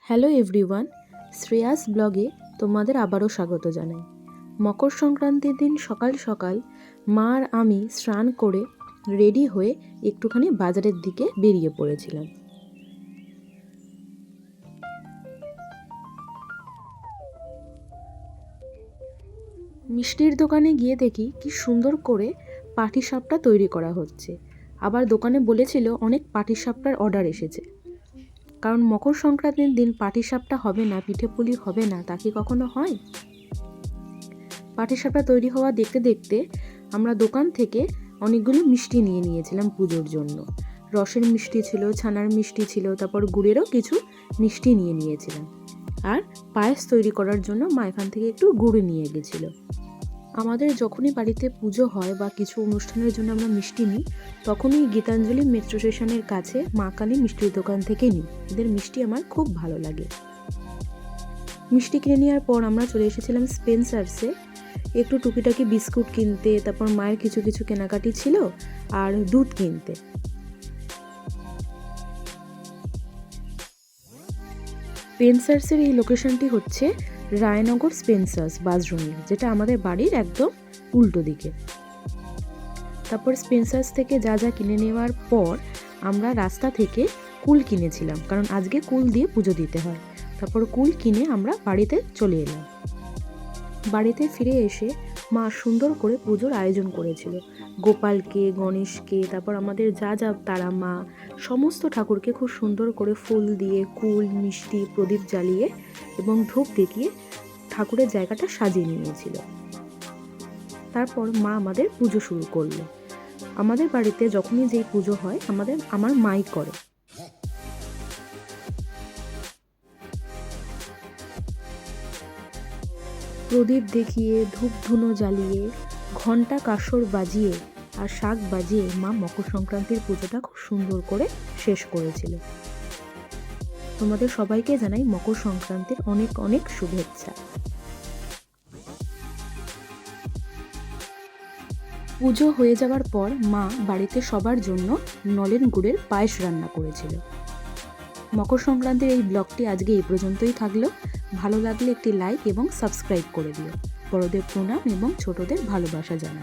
Hello everyone, Shreyas ব্লগে তোমাদের আবারও স্বাগত জানাই। মকর সংক্রান্তির দিন সকাল সকাল মা আর আমি স্নান করে রেডি হয়ে একটুখানি বাজারের দিকে বেরিয়ে পড়েছিলাম। মিষ্টির দোকানে গিয়ে দেখি কি সুন্দর করে পাটিসাপটা তৈরি করা হচ্ছে। আবার দোকানে বলেছিল অনেক পাটিসাপটার অর্ডার এসেছে, কারণ মকর সংক্রান্তির দিন পাটিসাপটা হবে না, পিঠে পুলি হবে না, তা কি কখনো হয়? পাটিসাপটা তৈরি হওয়া দেখতে দেখতে আমরা দোকান থেকে অনেকগুলো মিষ্টি নিয়ে নিয়েছিলাম পুজোর জন্য। রসের মিষ্টি ছিল, ছানার মিষ্টি ছিল, তারপর গুড়েরও কিছু মিষ্টি নিয়ে নিয়েছিলাম। আর পায়েস তৈরি করার জন্য মা এখান থেকে একটু গুড় নিয়ে গেছিলো। আমাদের যখনই বাড়িতে পুজো হয় বা কিছু অনুষ্ঠানের জন্য আমরা মিষ্টি নিই, তখনই গীতাঞ্জলি মেট্রো স্টেশনের কাছে মা কালী মিষ্টির দোকান থেকে নিই। এদের মিষ্টি আমার খুব ভালো লাগে। মিষ্টি কিনে নেওয়ার পর আমরা চলে এসেছিলাম স্পেন্সার্সে একটু টুকিটাকি বিস্কুট কিনতে, তারপর মায়ের কিছু কিছু কেনাকাটি ছিল আর দুধ কিনতে। স্পেন্সার্সের এই লোকেশনটি হচ্ছে রায়নগর স্পেন্সার্স বাসরুমে, যেটা আমাদের বাড়ির একদম উল্টো দিকে। তারপর স্পেন্সার্স থেকে যা যা কিনে নেওয়ার পর আমরা রাস্তা থেকে কুল কিনেছিলাম, কারণ আজকে কুল দিয়ে পুজো দিতে হয়। তারপর কুল কিনে আমরা বাড়িতে চলে এলাম। বাড়িতে ফিরে এসে মা সুন্দর করে পুজোর আয়োজন করেছিল। গোপালকে, গণেশকে, তারপর আমাদের যা যা তারা মা, সমস্ত ঠাকুরকে খুব সুন্দর করে ফুল দিয়ে, কুল, মিষ্টি, প্রদীপ জ্বালিয়ে এবং ধূপ দেখিয়ে ঠাকুরের জায়গাটা সাজিয়ে নিয়েছিল। তারপর মা আমাদের পুজো শুরু করলো। আমাদের বাড়িতে যখনই যেই পুজো হয় আমার মাই করে। প্রদীপ দেখিয়ে, ধূপ ধুনো জ্বালিয়ে, ঘণ্টা কাসর বাজিয়ে আর শাঁখ বাজিয়ে মা মকর সংক্রান্তির পুজোটা খুব সুন্দর করে শেষ করেছিল। তোমাদের সবাইকে জানাই মকর সংক্রান্তির অনেক অনেক শুভেচ্ছা। পুজো হয়ে যাওয়ার পর মা বাড়িতে সবার জন্য নলেন গুড়ের পায়েস রান্না করেছিল। মকর সংক্রান্তির এই ব্লগটি আজকে এই পর্যন্তই থাকলো। ভালো লাগলে একটি লাইক এবং সাবস্ক্রাইব করে দিও। বড়দের প্রণাম এবং ছোটদের ভালোবাসা জানাই।